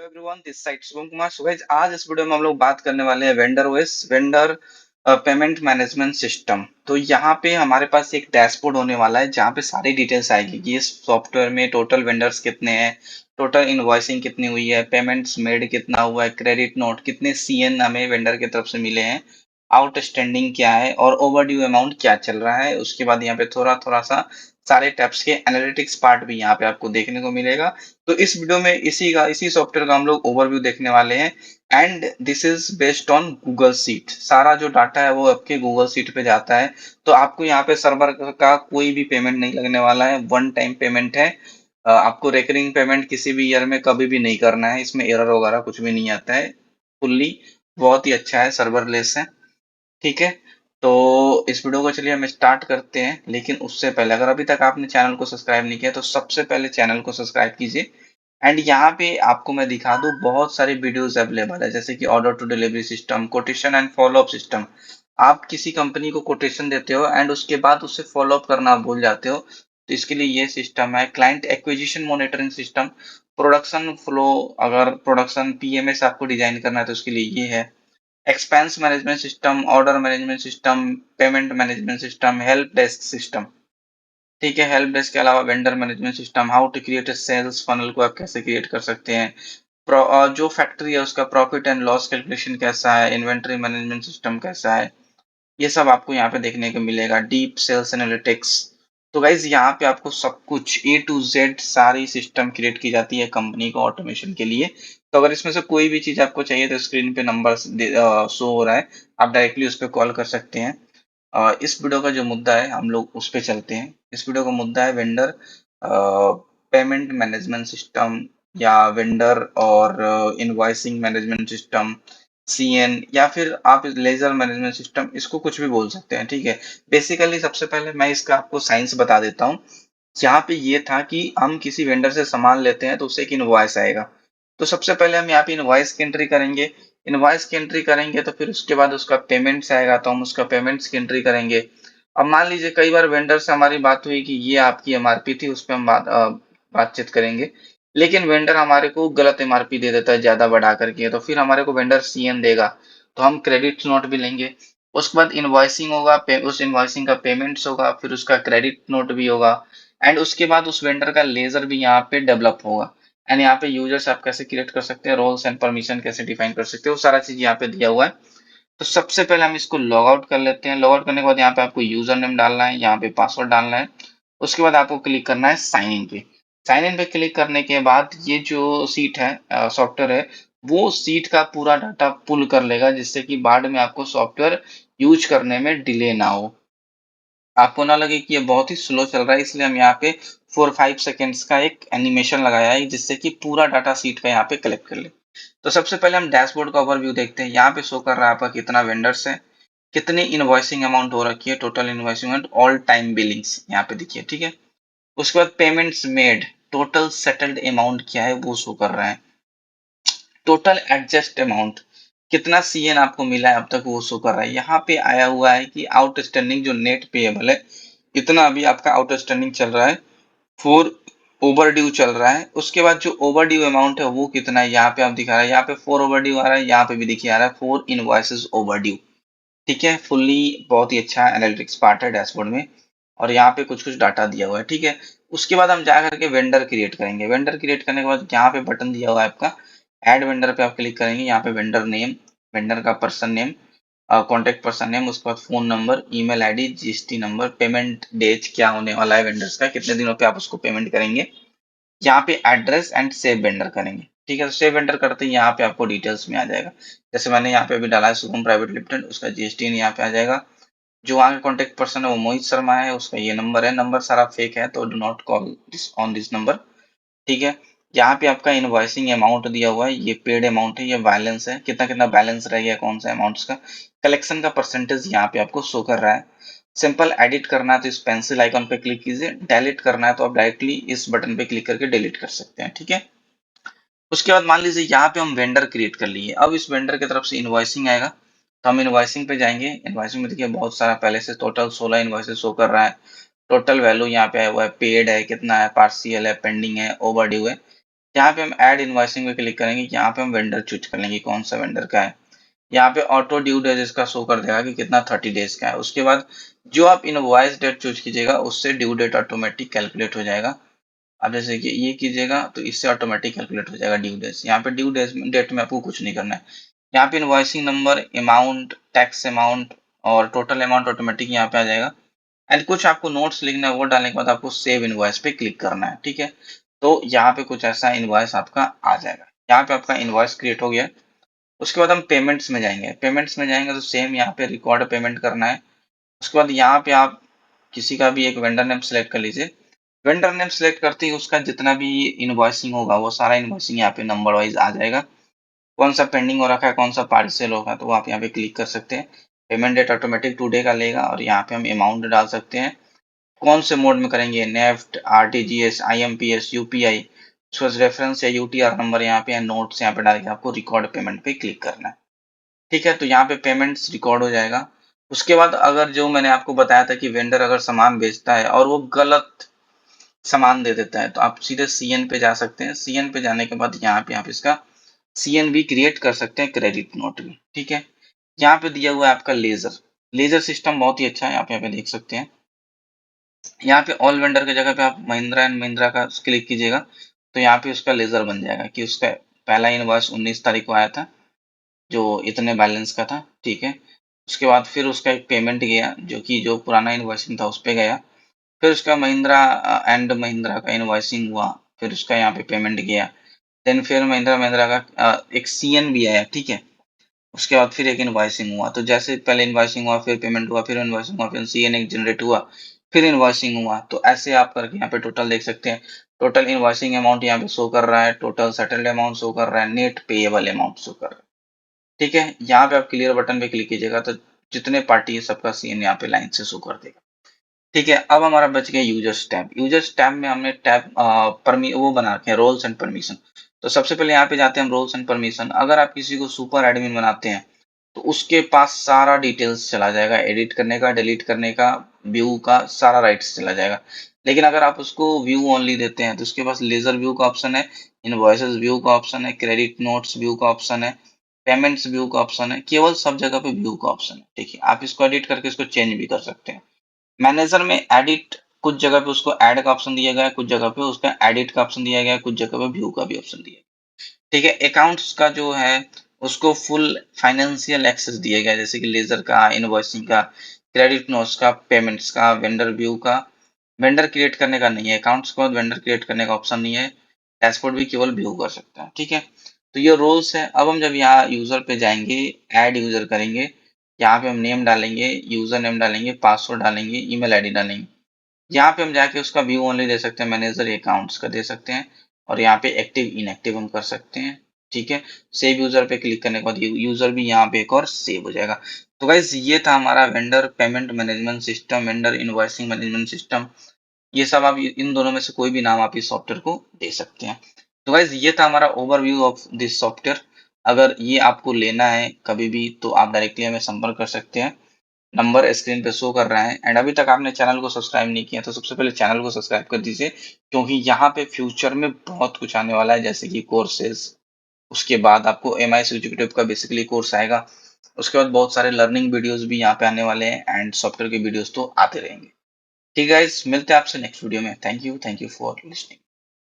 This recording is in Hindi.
Hello everyone, this side Shubham Kumar. So guys, आज इस वीडियो में हम लोग बात करने वाले हैं vendor OS, vendor payment management system. तो यहाँ पे हमारे पास एक डैशबोर्ड होने वाला है जहाँ पे सारी डिटेल्स आएगी कि इस सॉफ्टवेयर में टोटल वेंडर्स कितने हैं, टोटल इनवॉइसिंग कितनी हुई है, पेमेंट्स मेड कितना हुआ है, क्रेडिट नोट कितने सीएन हमें वेंडर की तरफ से मिले हैं, आउटस्टैंडिंग क्या है और ओवरड्यू अमाउंट क्या चल रहा है। उसके बाद यहाँ पे थोड़ा थोड़ा सा सारे टैब्स के एनालिटिक्स पार्ट भी यहाँ पे आपको देखने को मिलेगा। तो इस वीडियो में इसी सॉफ्टवेयर का हम लोग ओवरव्यू देखने वाले हैं। And this is based on Google seat. सारा जो डाटा है वो आपके गूगल सीट पे जाता है। तो आपको यहाँ पे सर्वर का कोई भी पेमेंट नहीं लगने वाला है, वन टाइम पेमेंट है। आपको रेकरिंग पेमेंट किसी भी ईयर में कभी भी नहीं करना है, इसमें एरर वगैरह कुछ भी नहीं आता है। फुल्ली बहुत ही अच्छा है, सर्वरलेस है। ठीक है, तो इस वीडियो को चलिए हम स्टार्ट करते हैं। लेकिन उससे पहले अगर अभी तक आपने चैनल को सब्सक्राइब नहीं किया तो सबसे पहले चैनल को सब्सक्राइब कीजिए। एंड यहाँ पे आपको मैं दिखा दूं, बहुत सारे वीडियोस अवेलेबल है, जैसे कि order to delivery system, quotation and followup system. आप किसी कंपनी को कोटेशन देते हो एंड उसके बाद उससे फॉलोअप करना आप भूल जाते हो, तो इसके लिए ये सिस्टम है। Client acquisition monitoring system, production flow, अगर प्रोडक्शन पीएमएस आपको डिजाइन करना है तो उसके लिए ये है। Expense management system, order management system, payment management system, help desk system. ठीक है, हेल्प डेस्क के अलावा vendor management system, how to create a sales funnel को आप कैसे क्रिएट कर सकते हैं, जो फैक्ट्री है उसका प्रॉफिट एंड लॉस कैलकुलेशन कैसा है, इन्वेंटरी मैनेजमेंट सिस्टम कैसा है, ये सब आपको यहाँ पे देखने को मिलेगा। Deep sales analytics. तो गाइज यहाँ पे आपको सब कुछ ए टू जेड सारी सिस्टम क्रिएट की जाती है कंपनी को ऑटोमेशन के लिए। तो अगर इसमें से कोई भी चीज आपको चाहिए तो स्क्रीन पे नंबर शो हो रहा है, आप डायरेक्टली उस पर कॉल कर सकते हैं। इस वीडियो का जो मुद्दा है हम लोग उस पर चलते हैं। इस वीडियो का मुद्दा है वेंडर पेमेंट मैनेजमेंट सिस्टम, या वेंडर और इनवॉइसिंग मैनेजमेंट सिस्टम, सीएन, या फिर आप लेजर मैनेजमेंट सिस्टम, इसको कुछ भी बोल सकते हैं। ठीक है, बेसिकली सबसे पहले मैं इसका आपको साइंस बता देता हूँ। यहाँ पे ये था कि हम किसी वेंडर से सामान लेते हैं तो उससे एक इनवॉइस आएगा। तो सबसे पहले हम यहाँ पे इनवॉइस की एंट्री करेंगे। इनवॉइस की एंट्री करेंगे तो फिर उसके बाद उसका पेमेंट्स आएगा, तो हम उसका पेमेंट्स की एंट्री करेंगे। अब मान लीजिए कई बार वेंडर से हमारी बात हुई कि ये आपकी एमआरपी थी, उस पर हम बातचीत करेंगे। लेकिन वेंडर हमारे को गलत एमआरपी दे देता है ज्यादा बढ़ा करके, तो फिर हमारे को वेंडर सीएन देगा, तो हम क्रेडिट नोट भी लेंगे। उसके बाद इनवॉइसिंग होगा, उस इनवॉइसिंग का पेमेंट्स होगा, फिर उसका क्रेडिट नोट भी होगा। एंड उसके बाद उस वेंडर का लेजर भी यहाँ पे डेवलप होगा। एंड यहाँ पे यूजर्स आप कैसे क्रिएट कर सकते हैं, रोल्स एंड परमिशन कैसे डिफाइन कर सकते हो, वो सारा चीज यहाँ पे दिया हुआ है। तो सबसे पहले हम इसको लॉग आउट कर लेते हैं। लॉग आउट करने के बाद यहाँ पे आपको यूजर नेम डालना है, यहाँ पे पासवर्ड डालना है। उसके बाद आपको क्लिक करना है साइन इन पे। साइन इन पे क्लिक करने के बाद ये जो सीट है, सॉफ्टवेयर है, वो सीट का पूरा डाटा पुल कर लेगा, जिससे कि बाद में आपको सॉफ्टवेयर यूज करने में डिले ना हो, आपको ना लगे कि ये बहुत ही स्लो चल रहा है। इसलिए हम यहाँ पे 4-5 सेकेंड्स का एक एनिमेशन लगाया है, जिससे कि पूरा डाटा सीट का यहाँ पे कलेक्ट कर ले। तो सबसे पहले हम डैशबोर्ड का ओवरव्यू देखते हैं। यहाँ पे शो कर रहा है आपका कितना वेंडर्स है, कितनी इनवॉइसिंग अमाउंट हो रखी है, total invoicing amount, all time Billings यहाँ पे देखिए। ठीक है, उसके बाद payments made, total settled amount क्या है वो शो कर रहा है। टोटल एडजस्ट अमाउंट, कितना सीएन आपको मिला है अब तक वो शो कर रहा है। यहाँ पे आया हुआ है कि आउटस्टैंडिंग जो नेट पेएबल है, इतना अभी आपका आउटस्टैंडिंग चल रहा है, 4 ओवर ड्यू चल रहा है। उसके बाद जो ओवर ड्यू अमाउंट है वो कितना है, यहाँ पे आप दिखा रहा है, यहाँ पे 4 ओवर ड्यू आ रहा है, यहाँ पे भी दिखिए आ रहा है 4 इनवॉइसेस ओवर ड्यू। ठीक है, फुल्ली बहुत ही अच्छा एनालिटिक्स पार्ट है डैशबोर्ड में। और यहाँ पे कुछ कुछ डाटा दिया हुआ है। ठीक है, उसके बाद हम जा करके वेंडर क्रिएट करेंगे। वेंडर क्रिएट करने के बाद यहाँ पे बटन दिया हुआ है आपका ऐड वेंडर पे, आप क्लिक करेंगे। यहाँ पे वेंडर नेम, वेंडर का person name, contact person name, उसके बाद phone number, email ID, GST number, payment date क्या होने वाला है वेंडर्स का, कितने दिनों पे आप उसको पेमेंट करेंगे। यहाँ पे एड्रेस एंड सेव वेंडर करेंगे। ठीक है, तो सेव वेंडर करते ही यहाँ पे आपको डिटेल्स में आ जाएगा। जैसे मैंने यहाँ पे अभी डाला है शुभम प्राइवेट लिमिटेड, उसका जीएसटी यहाँ पे आ जाएगा। जो वहाँ का कॉन्टेक्ट पर्सन है वो मोहित शर्मा है, उसका ये नंबर है। नंबर सारा फेक है तो do not call this on this number. ठीक है, यहाँ पे आपका इनवॉइसिंग अमाउंट दिया हुआ है, ये पेड अमाउंट है, ये बैलेंस है, कितना कितना बैलेंस रह गया कौन सा अमाउंट का। कलेक्शन का परसेंटेज यहाँ पे आपको शो कर रहा है। सिंपल एडिट करना है तो इस पेंसिल आइकन पे क्लिक कीजिए, डिलीट करना है तो आप डायरेक्टली इस बटन पे क्लिक करके डिलीट कर सकते हैं। ठीक है, उसके बाद मान लीजिए यहाँ पे हम वेंडर क्रिएट कर लिए। अब इस वेंडर की तरफ से इनवॉइसिंग आएगा, तो हम इनवॉइसिंग पे जाएंगे। इनवॉइसिंग में देखिए बहुत सारा पहले से टोटल 16 इनवॉइसेस शो कर रहा है। टोटल वैल्यू यहाँ पे आया हुआ है, पेड है, कितना है, पार्शियल है, पेंडिंग है, ओवरड्यू है। यहाँ पे हम ऐड इनवॉइसिंग पे क्लिक करेंगे, यहाँ पे हम वेंडर चूज कर लेंगे कौन सा वेंडर का है। यहाँ पे ऑटो ड्यू डेज इसका शो कर देगा कि कितना 30 डेज का है। उसके बाद जो आप इनवॉइस डेट चूज कीजिएगा उससे ड्यू डेट ऑटोमेटिक कैलकुलेट हो जाएगा। अब जैसे कि ये कीजिएगा तो इससे ऑटोमेटिक कैलकुलेट हो जाएगा ड्यू डेज। यहाँ पे ड्यू डेज डेट में आपको कुछ नहीं करना है। यहाँ पे invoicing number, amount, tax amount और टोटल अमाउंट ऑटोमेटिक यहाँ पे आ जाएगा। एंड कुछ आपको नोट्स लिखना है, वो डालने के बाद आपको सेव इनवॉइस पे क्लिक करना है, ठीक है। तो यहाँ पे कुछ ऐसा इनवॉइस आपका आ जाएगा। यहाँ पे आपका इनवॉइस क्रिएट हो गया। उसके बाद हम पेमेंट्स में जाएंगे। पेमेंट्स में जाएंगे तो सेम यहाँ पे रिकॉर्ड पेमेंट करना है। उसके बाद यहाँ पे आप किसी का भी एक वेंडर नेम सेलेक्ट कर लीजिए। वेंडर नेम सेलेक्ट करते ही उसका जितना भी इनवॉइसिंग होगा वो सारा इनवॉइसिंग यहाँ पे नंबर वाइज आ जाएगा। कौन सा पेंडिंग हो रखा है, कौन सा पार्सल होगा, तो आप यहाँ पे क्लिक कर सकते हैं। पेमेंट डेट ऑटोमेटिक टुडे का लेगा और यहाँ पे हम अमाउंट डाल सकते हैं। कौन से मोड में करेंगे, नेफ्ट, आरटीजीएस, आईएमपीएस, यूपीआई, उसके बाद रेफरेंस या यूटीआर नंबर यहाँ पे, नोट्स यहाँ पे डाल के आपको रिकॉर्ड पेमेंट पे क्लिक करना है, ठीक है। तो यहाँ पे पेमेंट्स रिकॉर्ड हो जाएगा। उसके बाद अगर जो मैंने आपको बताया था कि वेंडर अगर सामान बेचता है और वो गलत सामान दे देता है तो आप सीधे सीएन पे जा सकते हैं। सीएन पे जाने के बाद यहाँ पे आप इसका सीएन भी क्रिएट कर सकते हैं, क्रेडिट नोट भी, ठीक है। यहाँ पे दिया हुआ है आपका लेजर। लेजर सिस्टम बहुत ही अच्छा है, आप यहाँ पे देख सकते हैं। यहाँ पे ऑल वेंडर की जगह पे आप महिंद्रा एंड महिंद्रा का क्लिक कीजिएगा तो यहाँ पे उसका लेजर बन जाएगा कि उसका पहला इनवॉइस 19 तारीख को आया था जो इतने बैलेंस का था, ठीक है। उसके बाद फिर उसका एक पेमेंट गया जो कि जो पुराना इनवॉइसिंग था उस पे गया। फिर उसका महिंद्रा एंड महिंद्रा का इनवॉइसिंग हुआ, फिर उसका यहाँ पे पेमेंट गया। देन फिर महिंद्रा महिंद्रा का एक सीएन भी आया, ठीक है। उसके बाद फिर एक इनवॉइसिंग हुआ, तो जैसे पहले इनवॉइसिंग हुआ, फिर पेमेंट हुआ, फिर इनवॉइसिंग हुआ, फिर सीएन एक जनरेट हुआ, फिर इनवॉइसिंग हुआ। तो ऐसे आप करके यहाँ पे टोटल देख सकते हैं। टोटल इनवॉइसिंग अमाउंट यहाँ पे शो कर रहा है, टोटल सेटल्ड अमाउंट शो कर रहा है, नेट पेएबल अमाउंट शो कर रहा है, ठीक है। यहाँ पे आप क्लियर बटन पे क्लिक कीजिएगा तो जितने पार्टी है सबका सीएन यहाँ पे लाइन से शो कर देगा, ठीक है। अब हमारा बच गया यूजर्स टैब। यूजर्स टैब में हमने टैब वो बना रखे हैं रोल्स एंड परमिशन। तो सबसे पहले यहाँ पे जाते हैं हम रोल्स एंड परमिशन। अगर आप किसी को सुपर एडमिन बनाते हैं तो उसके पास सारा डिटेल्स चला जाएगा, एडिट करने का, डिलीट करने का, व्यू का सारा राइट्स चला जाएगा। लेकिन अगर आप उसको व्यू ओनली देते हैं तो उसके पास लेजर व्यू का ऑप्शन है, इनवॉइसेस व्यू का ऑप्शन है, क्रेडिट नोट्स व्यू का ऑप्शन है, पेमेंट्स व्यू का ऑप्शन है, केवल सब जगह पे व्यू का ऑप्शन है, ठीक है। आप इसको एडिट करके इसको चेंज भी कर सकते हैं। मैनेजर में एडिट कुछ जगह पे उसको ऐड का ऑप्शन दिया गया है, कुछ जगह पे उसका एडिट का ऑप्शन दिया गया है, कुछ जगह पे व्यू का भी ऑप्शन दिया गया है, ठीक है। अकाउंट्स का जो है उसको फुल फाइनेंशियल एक्सेस दिया गया है, जैसे कि लेजर का, इनवॉइसिंग का, क्रेडिट नोट्स का, पेमेंट्स का, वेंडर व्यू का। वेंडर क्रिएट करने का नहीं है, अकाउंट्स को वेंडर क्रिएट करने का ऑप्शन नहीं है। डैशबोर्ड भी केवल व्यू कर सकता है, ठीक है। तो ये रोल्स है। अब हम जब यहाँ यूजर पे जाएंगे, ऐड यूजर करेंगे, यहाँ पे हम नेम डालेंगे, यूजर नेम डालेंगे, पासवर्ड डालेंगे, ईमेल आईडी डालेंगे। यहाँ पे हम जाके उसका व्यू ओनली दे सकते हैं, मैनेजर अकाउंट्स का दे सकते हैं और यहाँ पे एक्टिव इनएक्टिव हम कर सकते हैं, ठीक है। सेव यूजर पे क्लिक करने के बाद यूजर भी यहाँ पे एक और सेव हो जाएगा। तो गाइज ये था हमारा vendor payment management system, vendor invoicing management system. ये सब आप इन दोनों में से कोई भी नाम आप इस सॉफ्टवेयर को दे सकते हैं। तो गाइज ये था हमारा ओवरव्यू ऑफ दिस सॉफ्टवेयर। अगर ये आपको लेना है कभी भी तो आप डायरेक्टली हमें संपर्क कर सकते हैं। नंबर स्क्रीन पे शो कर रहा है। एंड अभी तक आपने चैनल को सब्सक्राइब नहीं किया तो सबसे पहले चैनल को सब्सक्राइब कर दीजिए, क्योंकि यहाँ पे फ्यूचर में बहुत कुछ आने वाला है, जैसे कि कोर्सेज। उसके बाद आपको एमआईएस एग्जीक्यूटिव का बेसिकली कोर्स आएगा। उसके बाद बहुत सारे लर्निंग वीडियोस भी यहाँ पे आने वाले हैं एंड सॉफ्टवेयर के वीडियोस तो आते रहेंगे। ठीक है गाइस, मिलते हैं आपसे नेक्स्ट वीडियो में। Thank you for listening.